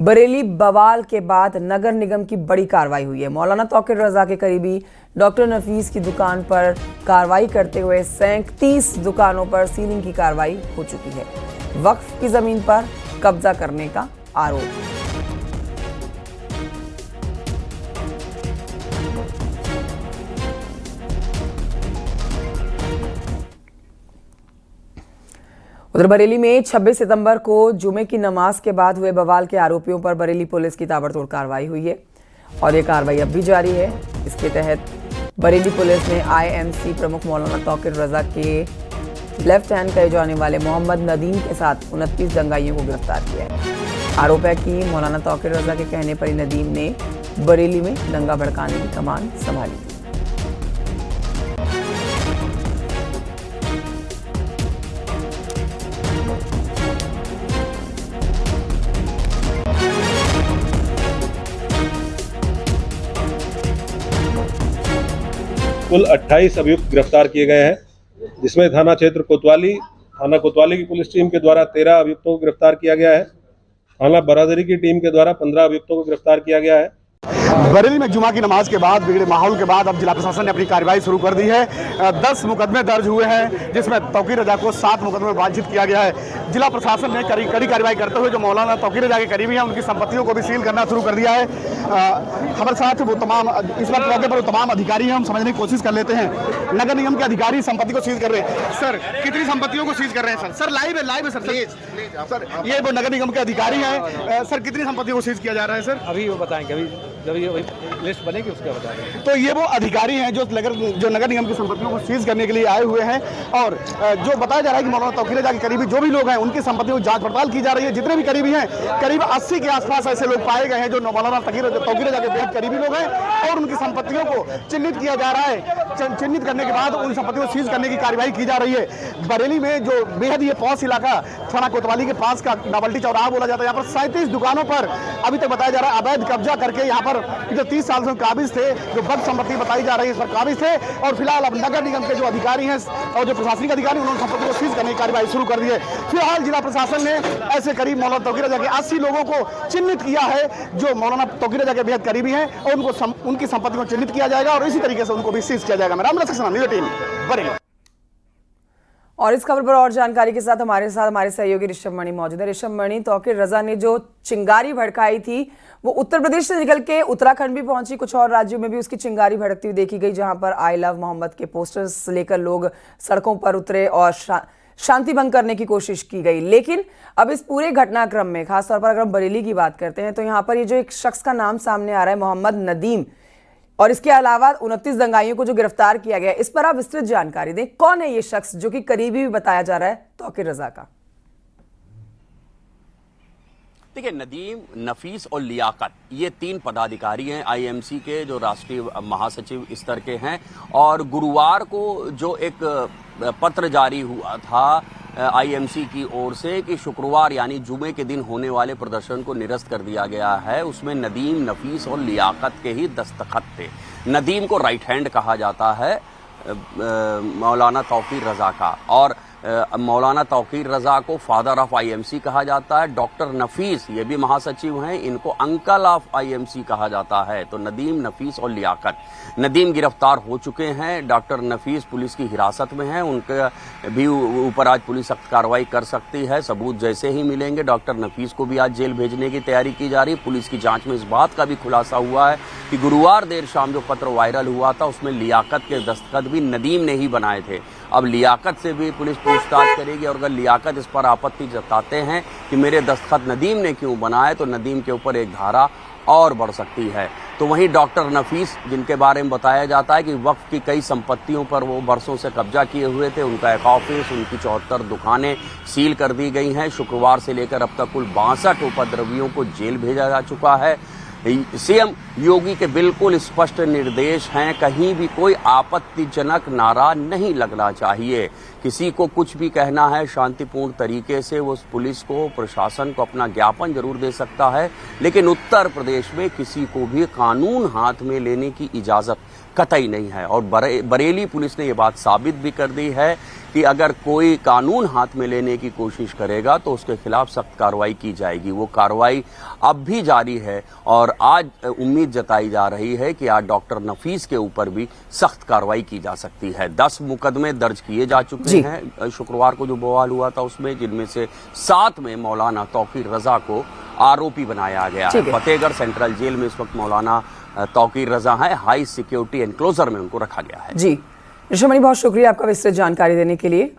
बरेली बवाल के बाद नगर निगम की बड़ी कार्रवाई हुई है। मौलाना तौकीर रजा के करीबी डॉक्टर नफीस की दुकान पर कार्रवाई करते हुए 37 दुकानों पर सीलिंग की कार्रवाई हो चुकी है। वक्फ की जमीन पर कब्जा करने का आरोप। उधर बरेली में 26 सितंबर को जुमे की नमाज के बाद हुए बवाल के आरोपियों पर बरेली पुलिस की ताबड़तोड़ कार्रवाई हुई है और ये कार्रवाई अब भी जारी है। इसके तहत बरेली पुलिस ने IMC प्रमुख मौलाना तौकीर रजा के लेफ्ट हैंड कहे जाने वाले मोहम्मद नदीम के साथ 29 दंगाइयों को गिरफ्तार किया है। आरोप है कि मौलाना तौकीर रजा के कहने पर ही नदीम ने बरेली में दंगा भड़काने की कमान संभाली थी। कुल 28 अभियुक्त गिरफ्तार किए गए हैं, जिसमें थाना क्षेत्र कोतवाली की पुलिस टीम के द्वारा 13 अभियुक्तों को गिरफ्तार किया गया है। थाना बरादरी की टीम के द्वारा 15 अभियुक्तों को गिरफ्तार किया गया है। बरेली में जुमा की नमाज के बाद बिगड़े माहौल के बाद अब जिला प्रशासन ने अपनी कार्रवाई शुरू कर दी है। 10 मुकदमे दर्ज हुए हैं, जिसमें तौकीर रजा को 7 मुकदमे में वांछित किया गया है। जिला प्रशासन ने कड़ी कार्रवाई करते हुए जो मौलाना तौकीर रजा के करीबी हैं उनकी संपत्तियों को भी सील करना शुरू कर दिया है। हमारे साथ वो तमाम इस वक्त मौके पर तमाम अधिकारी हैं, हम समझने की कोशिश कर लेते हैं। नगर निगम के अधिकारी संपत्ति को सील कर रहे हैं। सर, कितनी संपत्तियों को सील कर रहे हैं? सर लाइव है सर। सर, ये वो नगर निगम के अधिकारी हैं। सर, कितनी संपत्तियों को सील किया जा रहा है? सर, अभी वो बताएंगे, जब लिस्ट बनेगी उसका बताएंगे। तो ये वो अधिकारी हैं जो नगर निगम की संपत्तियों को सीज करने के लिए आए हुए हैं और जो बताया जा रहा है कि मौलाना तौकीर रजा के करीबी जो भी लोग हैं उनकी संपत्तियों की जांच पड़ताल की जा रही है। जितने भी करीबी हैं, करीब 80 के आसपास ऐसे लोग पाए गए हैं जो मौलाना तौकीर रजा के बेहद करीबी लोग हैं और उनकी संपत्तियों को चिन्हित किया जा रहा है। चिन्हित करने के बाद उन संपत्तियों को सीज करने की कार्यवाही की जा रही है। बरेली में जो बेहद ये पॉश इलाका थाना कोतवाली के पास का नावल्टी चौराहा बोला जाता है, यहाँ पर 37 दुकानों पर अभी तक बताया जा रहा है अवैध कब्जा करके यहाँ पर जो 30 साल से काबिज थे, जो वक्फ संपत्ति बताई जा रही है इस पर काबिज थे और फिलहाल अब नगर निगम के जो अधिकारी हैं और जो प्रशासनिक अधिकारी उन्होंने संपत्ति को सीज करने की कार्रवाई शुरू कर दी है। फिलहाल जिला प्रशासन ने ऐसे करीब मौलाना तौकीर रजा के 80 लोगों को चिन्हित किया है जो मौलाना तौकीर रजा के बेहद करीबी हैं और उनकी संपत्ति को चिन्हित किया जाएगा और इसी तरीके से उनको भी सीज किया जाएगा। बरेली। और इस खबर पर और जानकारी के साथ हमारे सहयोगी ऋषभ मणि मौजूद है। ऋषभ मणि, तौकीर रजा ने जो चिंगारी भड़काई थी वो उत्तर प्रदेश से निकल के उत्तराखंड भी पहुंची, कुछ और राज्यों में भी उसकी चिंगारी भड़कती हुई देखी गई, जहां पर आई लव मोहम्मद के पोस्टर्स लेकर लोग सड़कों पर उतरे और शांति भंग करने की कोशिश की गई। लेकिन अब इस पूरे घटनाक्रम में खासतौर पर अगर हम बरेली की बात करते हैं तो यहाँ पर ये जो एक शख्स का नाम सामने आ रहा है मोहम्मद नदीम, और इसके अलावा 29 दंगाइयों को जो गिरफ्तार किया गया, इस पर आप विस्तृत जानकारी दें। कौन है ये शख्स जो कि करीबी भी बताया जा रहा है तौकीर रजा का? देखिए, नदीम, नफीस और लियाकत, ये 3 पदाधिकारी हैं IMC के जो राष्ट्रीय महासचिव स्तर के हैं। और गुरुवार को जो एक पत्र जारी हुआ था IMC की ओर से कि शुक्रवार यानी जुमे के दिन होने वाले प्रदर्शन को निरस्त कर दिया गया है, उसमें नदीम, नफीस और लियाकत के ही दस्तखत थे। नदीम को राइट हैंड कहा जाता है मौलाना तौकीर रजा का, और मौलाना तौकीर रजा को फादर ऑफ IMC कहा जाता है। डॉक्टर नफीस, ये भी महासचिव हैं, इनको अंकल ऑफ IMC कहा जाता है। तो नदीम, नफीस और लियाकत। नदीम गिरफ्तार हो चुके हैं, डॉक्टर नफीस पुलिस की हिरासत में हैं, उनके भी ऊपर आज पुलिस सख्त कार्रवाई कर सकती है। सबूत जैसे ही मिलेंगे डॉक्टर नफीस को भी आज जेल भेजने की तैयारी की जा रही है। पुलिस की जांच में इस बात का भी खुलासा हुआ है कि गुरुवार देर शाम जो पत्र वायरल हुआ था उसमें लियाकत के दस्तखत भी नदीम ने ही बनाए थे। अब लियाकत से भी पुलिस पूछताछ करेगी और अगर लियाकत इस पर आपत्ति जताते हैं कि मेरे दस्तखत नदीम ने क्यों बनाए, तो नदीम के ऊपर एक धारा और बढ़ सकती है। तो वहीं डॉक्टर नफीस, जिनके बारे में बताया जाता है कि वक्फ की कई संपत्तियों पर वो बरसों से कब्जा किए हुए थे, उनका एक ऑफिस, उनकी 74 दुकानें सील कर दी गई हैं। शुक्रवार से लेकर अब तक कुल 62 उपद्रवियों को जेल भेजा जा चुका है। CM योगी के बिल्कुल स्पष्ट निर्देश हैं, कहीं भी कोई आपत्तिजनक नारा नहीं लगना चाहिए, किसी को कुछ भी कहना है शांतिपूर्ण तरीके से, वो पुलिस को, प्रशासन को अपना ज्ञापन जरूर दे सकता है, लेकिन उत्तर प्रदेश में किसी को भी कानून हाथ में लेने की इजाजत कतई नहीं है। और बरेली पुलिस ने ये बात साबित भी कर दी है कि अगर कोई कानून हाथ में लेने की कोशिश करेगा तो उसके खिलाफ सख्त कार्रवाई की जाएगी। वो कार्रवाई अब भी जारी है और आज उम्मीद जताई जा रही है कि आज डॉक्टर नफीस के ऊपर भी सख्त कार्रवाई की जा सकती है। 10 मुकदमे दर्ज किए जा चुके हैं शुक्रवार को जो बवाल हुआ था उसमें, जिनमें से 7 में मौलाना तौकीर रजा को आरोपी बनाया गया है। फतेहगढ़ सेंट्रल जेल में इस वक्त मौलाना तौकीर रजा है, हाई सिक्योरिटी एनक्लोजर में उनको रखा गया है। जी ऋषभ मणि, बहुत शुक्रिया आपका विस्तृत जानकारी देने के लिए।